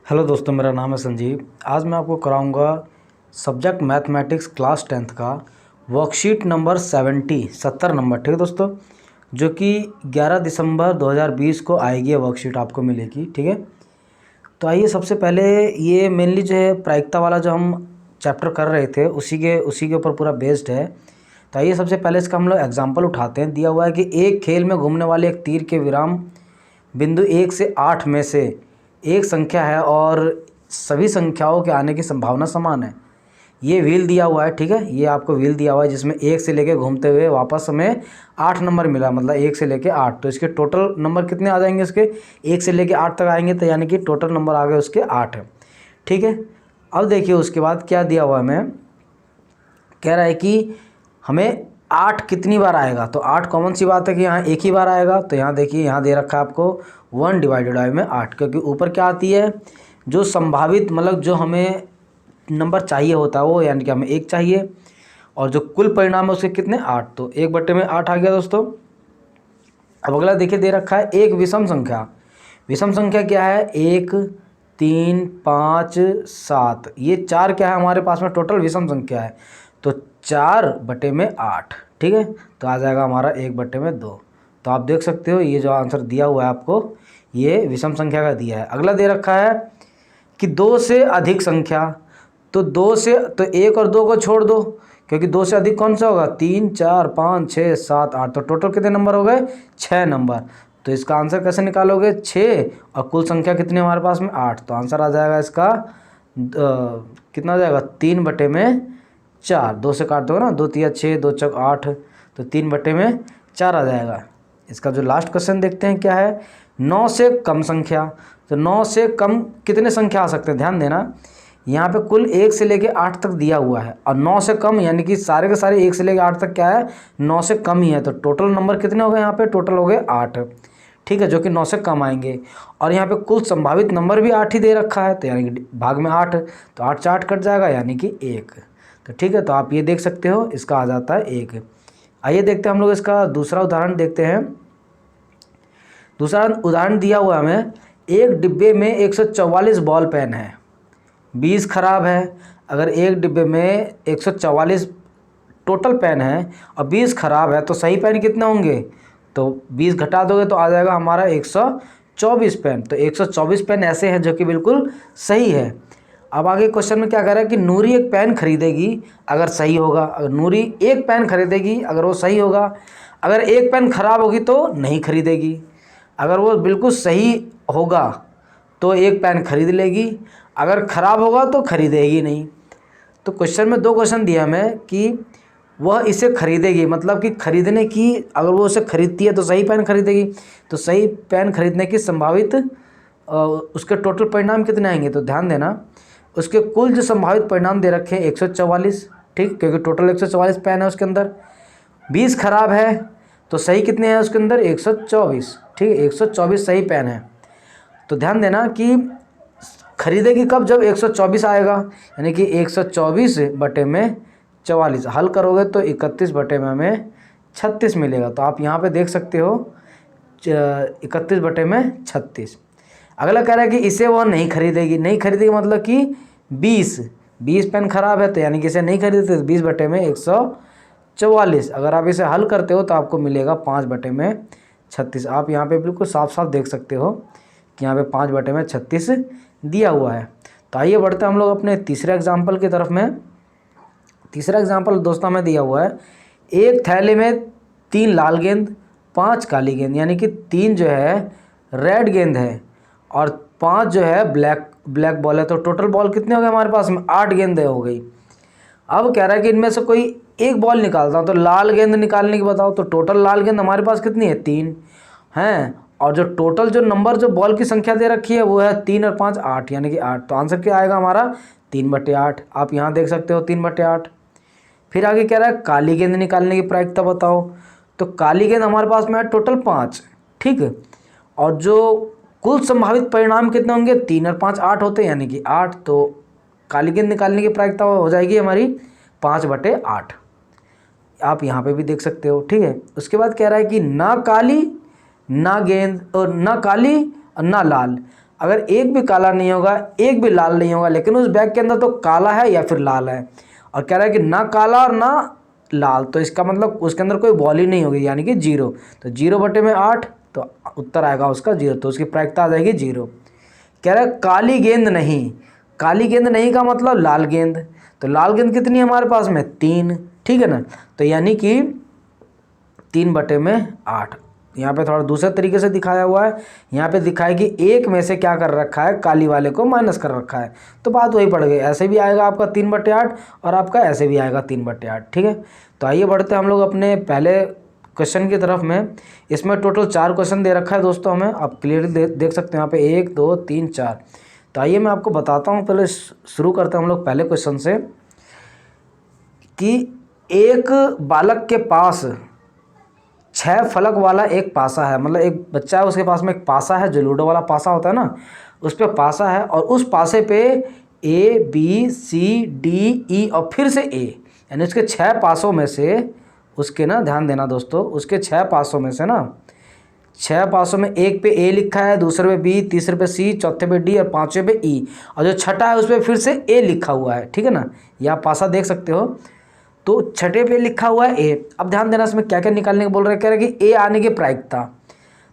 Hello दोस्तों, मेरा नाम है संजीव। आज मैं आपको कराऊंगा सब्जेक्ट मैथमेटिक्स क्लास 10th का वर्कशीट नंबर 70 नंबर। ठीक है दोस्तों, जो कि 11 दिसंबर 2020 को आएगी। ये वर्कशीट आपको मिलेगी। ठीक है, तो आइए सबसे पहले ये मेनली जो है प्रायिकता वाला जो हम चैप्टर कर रहे थे उसी के ऊपर पूरा बेस्ड है। तो आइए सबसे पहले इसका हम लोग एग्जाम्पल उठाते हैं। दिया हुआ है कि एक खेल में घूमने वाले एक तीर के विराम बिंदु 1 से 8 में से एक संख्या है और सभी संख्याओं के आने की संभावना समान है। ये व्हील दिया हुआ है। ठीक है, ये आपको व्हील दिया हुआ है जिसमें 1 से लेके घूमते हुए वापस हमें 8 नंबर मिला, मतलब 1 से लेके 8। तो इसके टोटल नंबर कितने आ जाएंगे? उसके 1 से लेके 8 तक आएंगे, तो यानी कि टोटल नंबर आ गए उसके 8 है। ठीक है, अब देखिए उसके बाद क्या दिया हुआ है। हमें कह रहा है कि हमें 8 कितनी बार आएगा। तो 8 कॉमन सी बात है कि यहाँ एक ही बार आएगा। तो यहाँ देखिए, यहाँ दे रखा है आपको 1 डिवाइडेड बाई में 8, क्योंकि ऊपर क्या आती है जो संभावित, मतलब जो हमें नंबर चाहिए होता है वो, यानी कि हमें 1 चाहिए और जो कुल परिणाम है उसके कितने 8। तो 1/8 आ गया दोस्तों। अब अगला देखिए, दे रखा है एक विषम संख्या। विषम संख्या क्या है? 1 3 5 7, ये 4 क्या है हमारे पास में टोटल विषम संख्या है। तो 4/8। ठीक है, तो आ जाएगा हमारा 1/2। तो आप देख सकते हो ये जो आंसर दिया हुआ है आपको, ये विषम संख्या का दिया है। अगला दे रखा है कि 2 से अधिक संख्या। तो 2 से, तो 1 और 2 को छोड़ दो, क्योंकि 2 से अधिक कौन सा होगा? 3 4 5 6 7 8। तो टोटल कितने नंबर हो गए? 6 नंबर। तो इसका आंसर कैसे निकालोगे? 6 और कुल संख्या कितनी हमारे पास में? 8। तो आंसर आ जाएगा इसका कितना आ जाएगा? 3/4। 2 से काट दो ना, 2 तिया 6, 2 चौक 8, तो 3/4 आ जाएगा। इसका जो लास्ट क्वेश्चन देखते हैं क्या है? 9 से कम संख्या। तो 9 से कम कितने संख्या आ सकते हैं? ध्यान देना, यहाँ पे कुल 1 से लेके 8 तक दिया हुआ है और 9 से कम, यानी कि सारे के सारे 1 से लेके 8 तक क्या है? 9 से कम ही है। तो टोटल नंबर कितने हो गए यहाँ पे? टोटल हो गए 8। ठीक है, जो कि 9 से कम आएंगे। और यहाँ पे कुल संभावित नंबर भी 8 ही दे रखा है, तो यानी कि भाग में 8, तो 8 से 8 कट जाएगा, यानी कि 1। तो ठीक है, तो आप ये देख सकते हो इसका आ जाता है 1। आइए देखते हैं हम लोग इसका दूसरा उदाहरण देखते हैं। दूसरा उदाहरण दिया हुआ हमें, एक डिब्बे में 144 बॉल पेन है, 20 खराब है। अगर एक डिब्बे में 144 टोटल पेन है और 20 खराब है, तो सही पेन कितने होंगे? तो 20 घटा दोगे तो आ जाएगा हमारा 124 पेन। तो 124 पेन ऐसे हैं जो कि बिल्कुल सही है। अब आगे क्वेश्चन में क्या कह रहा है कि नूरी एक पेन खरीदेगी अगर सही होगा। अगर नूरी एक पेन खरीदेगी अगर वो सही होगा, अगर एक पेन खराब होगी तो नहीं खरीदेगी। अगर वो बिल्कुल सही होगा तो एक पेन खरीद लेगी, अगर ख़राब होगा तो खरीदेगी नहीं। तो क्वेश्चन में 2 क्वेश्चन दिया हमें कि वह इसे खरीदेगी, मतलब कि खरीदने की, अगर वो उसे खरीदती है तो सही पेन खरीदेगी। तो सही पेन खरीदने की संभावित उसके टोटल परिणाम कितने आएंगे? तो ध्यान देना, उसके कुल जो संभावित परिणाम दे रखे हैं 144। ठीक, क्योंकि टोटल 144 पेन है उसके अंदर। 20 खराब है तो सही कितने हैं उसके अंदर? 124। ठीक है, 124 सही पेन है। तो ध्यान देना कि खरीदेगी कब? जब 124 आएगा, यानी कि 124/44 हल करोगे तो 31/में हमें 36 मिलेगा। तो आप यहाँ पे देख सकते हो 31/36। अगला कह रहा है कि इसे वह नहीं खरीदेगी। नहीं खरीदेगी मतलब कि 20 पेन खराब है, तो यानी कि इसे नहीं खरीदते। 20/144। अगर आप इसे हल करते हो तो आपको मिलेगा 5/36। आप यहाँ पे बिल्कुल साफ साफ देख सकते हो कि यहाँ पे 5/36 दिया हुआ है। तो आइए बढ़ते हैं हम लोग अपने तीसरे एग्जाम्पल की तरफ में। तीसरा एग्जाम्पल दोस्तों में दिया हुआ है, एक थैले में 3 लाल गेंद 5 काली गेंद, यानी कि 3 जो है रेड गेंद है और 5 जो है ब्लैक बॉल है। तो टोटल बॉल कितने हो गए हमारे पास में? 8 गेंदें हो गई। अब कह रहा है कि इनमें से कोई एक बॉल निकालता हूँ, तो लाल गेंद निकालने की बताओ। तो टोटल लाल गेंद हमारे पास कितनी है? 3 हैं, और जो टोटल जो नंबर जो बॉल की संख्या दे रखी है वो है 3 और 5 8, यानी कि 8। तो आंसर क्या आएगा हमारा? 3/8। आप यहाँ देख सकते हो 3/8। फिर आगे कह रहा है काली गेंद निकालने की प्रायिकता बताओ। तो काली गेंद हमारे पास में है टोटल 5। ठीक है, और जो कुल संभावित परिणाम कितने होंगे? 3 और 5 8 होते हैं, यानी कि 8। तो काली गेंद निकालने की प्रायिकता हो जाएगी हमारी 5/8। आप यहाँ पे भी देख सकते हो। ठीक है, उसके बाद कह रहा है कि ना काली ना गेंद और ना काली और ना लाल। अगर एक भी काला नहीं होगा, एक भी लाल नहीं होगा, लेकिन उस बैग के अंदर तो काला है या फिर लाल है, और कह रहा है कि ना काला और ना लाल, तो इसका मतलब उसके अंदर कोई बॉल ही नहीं होगी, यानी कि 0। तो 0/8, तो उत्तर आएगा उसका 0, तो उसकी प्रायिकता आ जाएगी 0। कह रहा है काली गेंद नहीं, काली गेंद नहीं का मतलब लाल गेंद, तो लाल गेंद कितनी है हमारे पास में 3, ठीक है ना, तो यानी कि 3/8। यहाँ पे थोड़ा दूसरे तरीके से दिखाया हुआ है, यहाँ पे दिखाया कि एक में से क्या कर रखा है, काली वाले को माइनस कर रखा है, तो बात वही पड़ गई। ऐसे भी आएगा आपका 3/8 और आपका ऐसे भी आएगा 3/8, ठीक है। तो आइए बढ़ते हम लोग अपने पहले क्वेश्चन की तरफ में। इसमें टोटल 4 क्वेश्चन दे रखा है दोस्तों हमें, आप क्लियरली देख सकते हैं यहाँ पे 1 2 3 4। तो आइए मैं आपको बताता हूँ, पहले शुरू करते हैं हम लोग पहले क्वेश्चन से, कि एक बालक के पास 6 फलक वाला एक पासा है, मतलब एक बच्चा है उसके पास में एक पासा है, जो लूडो वाला पासा होता है ना, उस पर पासा है, और उस पासे पे ABCDE और फिर से A, यानी उसके 6 पासों में से, उसके ना ध्यान देना दोस्तों, उसके 6 पासों में से ना, 6 पासों में एक पे A लिखा है, दूसरे पे B, तीसरे पे C, चौथे पे D और पाँचवें पे E, और जो छठा है उस पर फिर से A लिखा हुआ है, ठीक है ना, ये आप पासा देख सकते हो। तो छठे पे लिखा हुआ है A। अब ध्यान देना इसमें क्या क्या निकालने को बोल रहे हैं, कह रहे हैं कि A आने की प्रायिकता।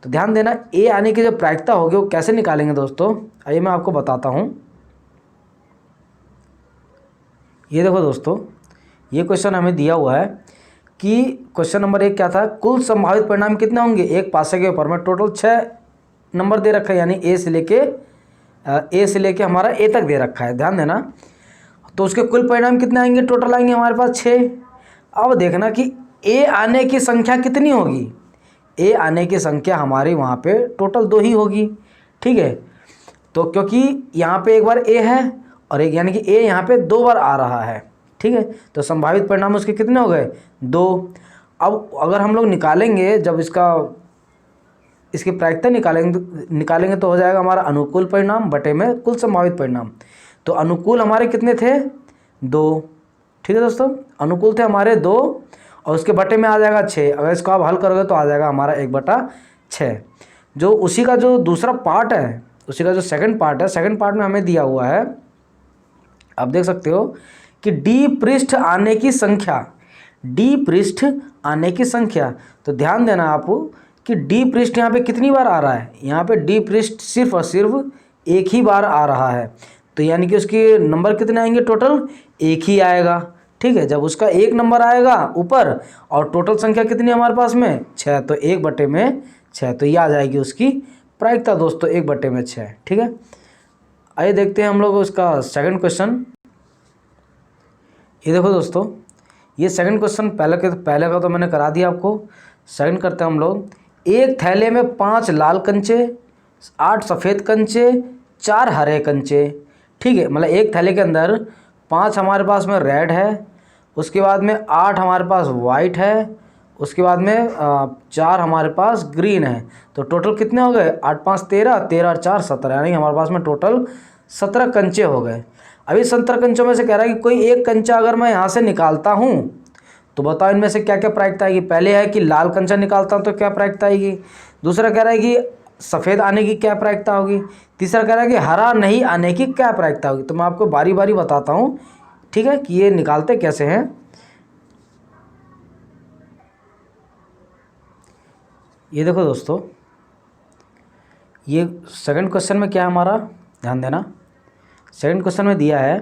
तो ध्यान देना, A आने की जो प्रायिकता होगी वो कैसे निकालेंगे दोस्तों, आइए मैं आपको बताता हूँ। ये देखो दोस्तों, ये क्वेश्चन हमें दिया हुआ है कि क्वेश्चन नंबर 1 क्या था, कुल संभावित परिणाम कितने होंगे एक पासे के ऊपर में, टोटल 6 नंबर दे रखा है, यानी ए से लेके हमारा A तक दे रखा है, ध्यान देना। तो उसके कुल परिणाम कितने आएंगे, टोटल आएंगे हमारे पास 6। अब देखना कि A आने की संख्या कितनी होगी, A आने की संख्या हमारी वहाँ पे टोटल 2 ही होगी, ठीक है। तो क्योंकि यहाँ पे एक बार A है और एक, यानी कि A यहाँ पे 2 बार आ रहा है, ठीक है, तो संभावित परिणाम उसके कितने हो गए 2। अब अगर हम लोग निकालेंगे, जब इसकी प्रायिकता निकालेंगे तो हो जाएगा हमारा अनुकूल परिणाम बटे में कुल संभावित परिणाम। तो अनुकूल हमारे कितने थे 2, ठीक है दोस्तों, अनुकूल थे हमारे 2, और उसके बटे में आ जाएगा 6। अगर इसको आप हल करोगे तो आ जाएगा हमारा 1/6। जो उसी का जो दूसरा पार्ट है, उसी का जो सेकंड पार्ट है, सेकंड पार्ट में हमें दिया हुआ है, आप देख सकते हो कि डी पृष्ठ आने की संख्या, डी पृष्ठ आने की संख्या। तो ध्यान देना आप कि डी पृष्ठ यहाँ पे कितनी बार आ रहा है, यहाँ पे डी पृष्ठ सिर्फ और सिर्फ एक ही बार आ रहा है, तो यानी कि उसके नंबर कितने आएंगे, टोटल 1 ही आएगा, ठीक है। जब उसका 1 नंबर आएगा ऊपर, और टोटल संख्या कितनी है हमारे पास में 6, तो 1/6, तो ये आ जाएगी उसकी प्रायिकता दोस्तों 1/6, ठीक है। आइए देखते हैं हम लोग उसका सेकंड क्वेश्चन। ये देखो दोस्तों, ये सेकंड क्वेश्चन पहले का तो मैंने करा दिया आपको, सेकंड करते हैं हम लोग। एक थैले में 5 लाल कंचे, 8 सफ़ेद कंचे, 4 हरे कंचे, ठीक है, मतलब एक थैले के अंदर 5 हमारे पास में रेड है, उसके बाद में 8 हमारे पास वाइट है, उसके बाद में 4 हमारे पास ग्रीन है। तो टोटल कितने हो गए, 8 5 13, 13 और 4 17, यानी हमारे पास में टोटल 17 कंचे हो गए। अभी 17 कंचों में से कह रहा है कि कोई एक कंचा अगर मैं यहाँ से निकालता हूँ तो बताओ इनमें से क्या क्या प्रायिकता आएगी। पहले है कि लाल कंचा निकालता हूँ तो क्या प्रायिकता आएगी, दूसरा कह रहा है कि सफ़ेद आने की क्या प्रायिकता होगी, तीसरा कह रहा है कि हरा नहीं आने की क्या प्रायिकता होगी। तो मैं आपको बारी बारी बताता हूँ, ठीक है, कि ये निकालते कैसे हैं। ये देखो दोस्तों, ये सेकंड क्वेश्चन में क्या है हमारा, ध्यान देना। सेकंड क्वेश्चन में दिया है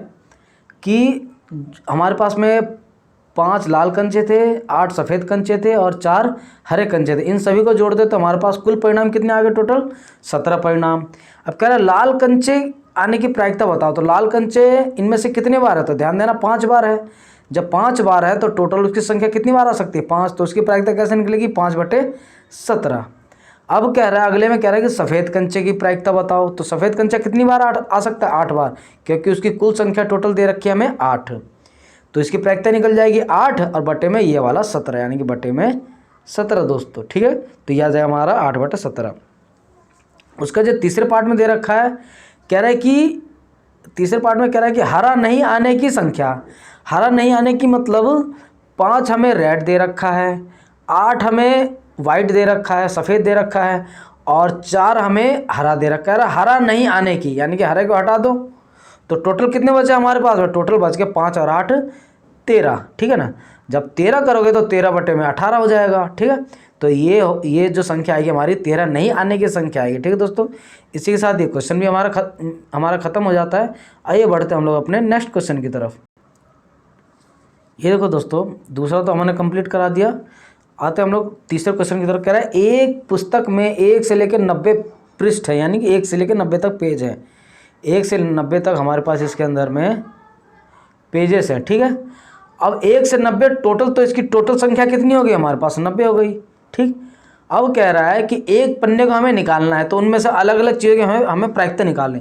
कि हमारे पास में 5 लाल कंचे थे, 8 सफ़ेद कंचे थे और 4 हरे कंचे थे। इन सभी को जोड़ दे तो हमारे पास कुल परिणाम कितने आ गए, टोटल 17 परिणाम। अब कह रहा है लाल कंचे आने की प्रायिकता बताओ। तो लाल कंचे इनमें से कितने बार है, तो ध्यान देना 5 बार है। जब 5 बार है तो टोटल उसकी संख्या कितनी बार आ सकती है, 5। तो उसकी प्रायिकता कैसे निकलेगी, 5/17। अब कह रहा है, अगले में कह रहा है कि सफ़ेद कंचे की प्रायिकता बताओ। तो सफ़ेद कंचा कितनी बार आ सकता है, 8 बार, क्योंकि उसकी कुल संख्या टोटल दे रखी है हमें 8। तो इसकी प्रायिकता निकल जाएगी 8 और बटे में ये वाला 17, यानी कि बटे में 17 दोस्तों, ठीक है। तो यह आ जाएगा हमारा 8/17। उसका जो तीसरे पार्ट में दे रखा है, कह रहा है कि तीसरे पार्ट में कह रहा है कि हरा नहीं आने की संख्या। हरा नहीं आने की मतलब 5 हमें रेड दे रखा है, 8 हमें वाइट दे रखा है, सफ़ेद दे रखा है, और 4 हमें हरा दे रखा है, हरा नहीं आने की, यानी कि हरे को हटा दो तो टोटल कितने बचे हमारे पास में, टोटल बच के 5 और 8 13, ठीक है ना। जब 13 करोगे तो 13 बटे में 18 हो जाएगा, ठीक है। तो ये जो संख्या आएगी हमारी 13 नहीं आने की संख्या आएगी, ठीक है दोस्तों। इसी के साथ ये क्वेश्चन भी हमारा खत्म हो जाता है। आइए बढ़ते हम लोग अपने नेक्स्ट क्वेश्चन की तरफ। ये देखो दोस्तों, दूसरा तो हमने कंप्लीट करा दिया। आते हम लोग तीसरे क्वेश्चन की तरफ। कह रहा है एक पुस्तक में 1 से लेकर 90 पृष्ठ है, यानी कि 1 से लेकर 90 तक पेज है। 1 से 90 तक हमारे पास इसके अंदर में पेजेस है, ठीक है। अब 1 से 90 टोटल, तो इसकी टोटल संख्या कितनी होगी हमारे पास, 90 हो गई, ठीक। अब कह रहा है कि एक पन्ने को हमें निकालना है, तो उनमें से अलग अलग चीज़ों की हमें प्रायिकता निकालनी।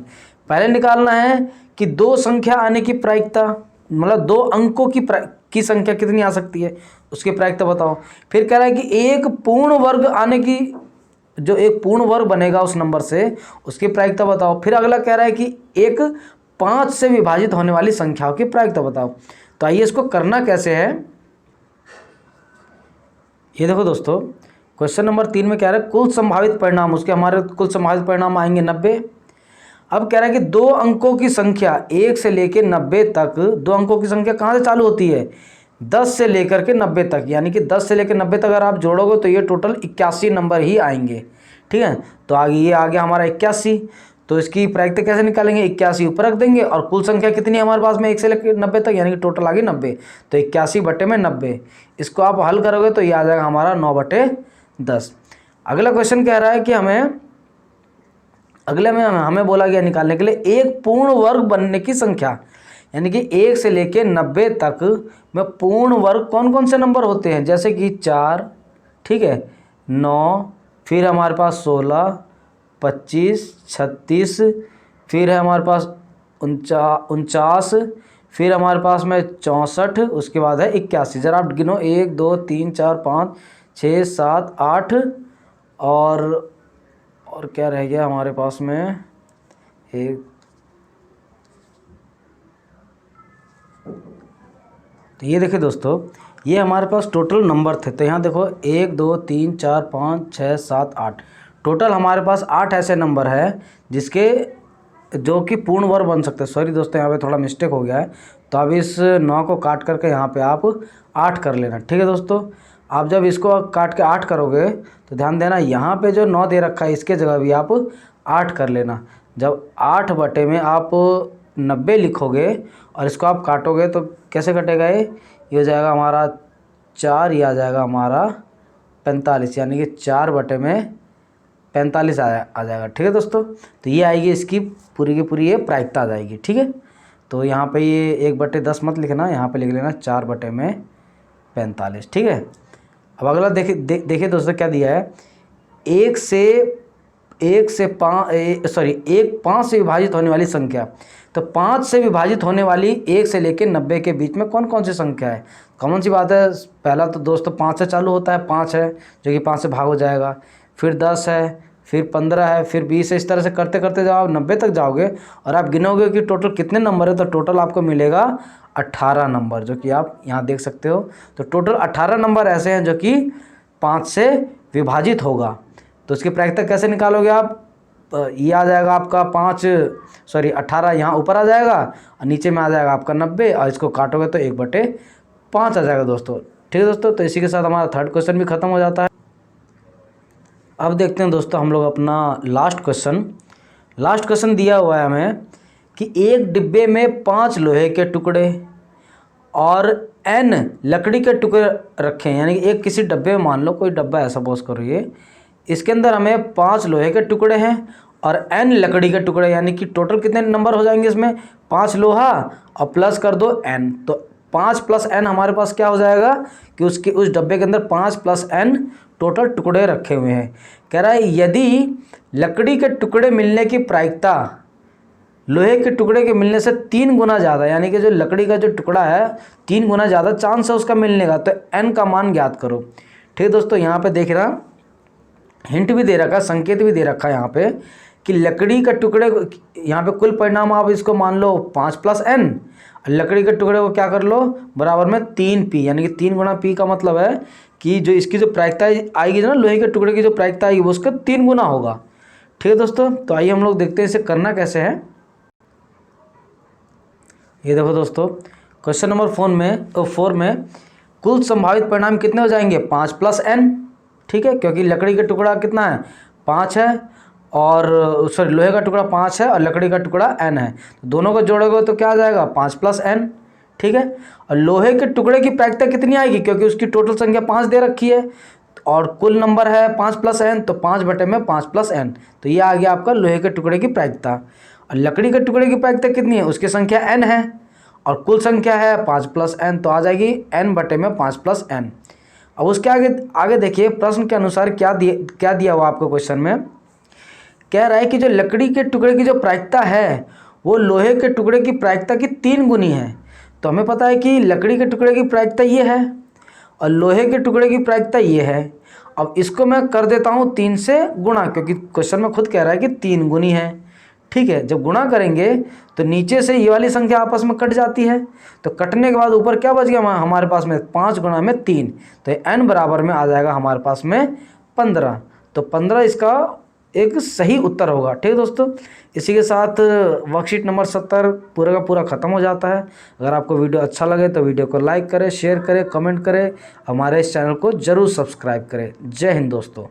पहले निकालना है कि 2 संख्या आने की प्रायिकता, मतलब 2 अंकों की संख्या कितनी आ सकती है, उसकी प्रायिकता बताओ। फिर कह रहा है कि एक पूर्ण वर्ग आने की, जो एक पूर्ण वर्ग बनेगा उस नंबर से, उसकी प्रायिकता बताओ। फिर अगला कह रहा है कि एक 5 से विभाजित होने वाली संख्याओं की प्रायिकता बताओ। तो आइए इसको करना कैसे है, ये देखो दोस्तों। क्वेश्चन नंबर 3 में कह रहा है कुल संभावित परिणाम, उसके हमारे कुल संभावित परिणाम आएंगे 90। अब कह रहा है कि 2 अंकों की संख्या 1 से लेकर 90 तक, 2 अंकों की संख्या कहाँ से चालू होती है, 10 से लेकर के 90 तक, यानी कि 10 से लेकर 90 तक अगर आप जोड़ोगे तो ये टोटल 81 नंबर ही आएंगे, ठीक है। तो आगे ये आ गया हमारा 81। तो इसकी प्रायिकता कैसे निकालेंगे, 81 ऊपर रख देंगे और कुल संख्या कितनी है हमारे पास में 1 से लेकर 90 तक, यानी कि टोटल आ गई 90। तो 81 बटे में 90, इसको आप हल करोगे तो ये आ जाएगा हमारा 9 बटे 10। अगला क्वेश्चन कह रहा है कि हमें बोला गया निकालने के लिए एक पूर्ण वर्ग बनने की संख्या, यानी कि 1 से लेकर 90 तक में पूर्ण वर्ग कौन कौन से नंबर होते हैं, जैसे कि 4, ठीक है, 9, फिर हमारे पास 16, 25, 36, फिर है हमारे पास 49, फिर हमारे पास में 64, उसके बाद है 81। जरा आप गिनो, 1 2 3 4 5 6 7 8 और क्या रह गया हमारे पास में, एक, तो ये देखिए दोस्तों, ये हमारे पास टोटल नंबर थे। तो यहाँ देखो 1 2 3 4 5 6 7 8, टोटल हमारे पास 8 ऐसे नंबर है जिसके जो कि पूर्ण वर्ग बन सकते हैं। सॉरी दोस्तों, यहाँ पे थोड़ा मिस्टेक हो गया है, तो अब इस 9 को काट करके यहाँ पे आप 8 कर लेना, ठीक है दोस्तों। आप जब इसको काट के 8 करोगे तो ध्यान देना, यहाँ पे जो 9 दे रखा है इसके जगह भी आप 8 कर लेना। जब 8 बटे में आप 90 लिखोगे और इसको आप काटोगे तो कैसे कटेगा, ये हो जाएगा हमारा 4, ये आ जाएगा हमारा 45, यानी कि 4 बटे में 45 आ जाएगा, ठीक है दोस्तों। तो ये आएगी इसकी पूरी की पूरी ये प्रायिकता आ जाएगी, ठीक है। तो यहाँ पे ये 1 बटे 10 मत लिखना, यहाँ पे लिख लेना 4 बटे में 45, ठीक है। अब अगला देखिए दोस्तों क्या दिया है, 1 5 से विभाजित होने वाली संख्या। तो 5 से विभाजित होने वाली 1 से लेकर 90 के बीच में कौन कौन सी संख्या है, कॉमन सी बात है। पहला तो दोस्तों 5 से चालू होता है, 5 है जो कि 5 से भाग हो जाएगा, फिर 10 है, फिर 15 है, फिर 20 है। इस तरह से करते करते जब आप 90 तक जाओगे और आप गिनोगे कि टोटल कितने नंबर है, तो टोटल आपको मिलेगा 18 नंबर, जो कि आप यहाँ देख सकते हो। तो टोटल 18 नंबर ऐसे हैं जो कि 5 से विभाजित होगा। तो उसकी प्रायिकता कैसे निकालोगे आप, ये आ जाएगा आपका 18 यहाँ ऊपर आ जाएगा और नीचे में आ जाएगा आपका 90, और इसको काटोगे तो 1 बटे 5 आ जाएगा दोस्तों, ठीक है दोस्तों। तो इसी के साथ हमारा थर्ड क्वेश्चन भी खत्म हो जाता है। अब देखते हैं दोस्तों हम लोग अपना लास्ट क्वेश्चन दिया हुआ है हमें कि एक डिब्बे में 5 लोहे के टुकड़े और n लकड़ी के टुकड़े रखे हैं, यानी कि एक किसी डब्बे में, मान लो कोई डब्बा है सपोज करो, ये इसके अंदर हमें 5 लोहे के टुकड़े हैं और n लकड़ी के टुकड़े, यानी कि टोटल कितने नंबर हो जाएंगे इसमें, 5 लोहा और प्लस कर दो n, तो 5 + n हमारे पास क्या हो जाएगा कि उस डब्बे के अंदर 5 + n टोटल टुकड़े रखे हुए हैं। कह रहा है यदि लकड़ी के टुकड़े मिलने की प्रायिकता लोहे के टुकड़े के मिलने से 3 गुना ज़्यादा, यानी कि जो लकड़ी का जो टुकड़ा है 3 गुना ज़्यादा चांस है उसका मिलने का, तो n का मान ज्ञात करो, ठीक है दोस्तों। यहाँ पे देख रहा, हिंट भी दे रखा, संकेत भी दे रखा है यहाँ पे कि लकड़ी का टुकड़े, यहाँ पे कुल परिणाम आप इसको मान लो 5 + n, लकड़ी के टुकड़े को क्या कर लो बराबर में 3p, यानी कि 3 गुना p का मतलब है कि जो इसकी जो प्रायिकता आएगी ना, लोहे के टुकड़े की जो प्रायिकता आएगी वो उसका 3 गुना होगा। ठीक है दोस्तों, तो आइए हम लोग देखते हैं इसे करना कैसे है। ये देखो दोस्तों, क्वेश्चन नंबर 4 में कुल संभावित परिणाम कितने हो जाएंगे, 5 + n। ठीक है, क्योंकि लकड़ी का टुकड़ा कितना है, 5 है, और सॉरी लोहे का टुकड़ा 5 है और लकड़ी का टुकड़ा n है, तो दोनों को जोड़ोगे तो क्या आ जाएगा, 5 + n। ठीक है, और लोहे के टुकड़े की प्रायिकता कितनी आएगी, क्योंकि उसकी टोटल संख्या 5 दे रखी है और कुल नंबर है 5 + n, तो 5/5 + n, तो ये आ गया आपका लोहे के टुकड़े की प्रायिकता। और लकड़ी के टुकड़े की प्रायिकता कितनी है, उसकी संख्या n है और कुल संख्या है 5 + n, तो आ जाएगी n/5 + n। अब उसके आगे देखिए प्रश्न के अनुसार क्या दिया हुआ आपको क्वेश्चन में, कह रहा है कि जो लकड़ी के टुकड़े की जो प्रायिकता है वो लोहे के टुकड़े की प्रायिकता की 3 गुनी है। तो हमें पता है कि लकड़ी के टुकड़े की प्रायिकता ये है और लोहे के टुकड़े की प्रायिकता ये है। अब इसको मैं कर देता हूँ 3 से गुणा, क्योंकि क्वेश्चन में खुद कह रहा है कि 3 गुनी है। ठीक है, जब गुणा करेंगे तो नीचे से ये वाली संख्या आपस में कट जाती है, तो कटने के बाद ऊपर क्या बच गया हमारे पास में, 5 × 3, तो n बराबर में आ जाएगा हमारे पास में 15। तो 15 इसका एक सही उत्तर होगा। ठीक है दोस्तों, इसी के साथ वर्कशीट नंबर 70 पूरा का पूरा ख़त्म हो जाता है। अगर आपको वीडियो अच्छा लगे तो वीडियो को लाइक करें, शेयर करें, कमेंट करें, हमारे इस चैनल को ज़रूर सब्सक्राइब करें। जय हिंद दोस्तों।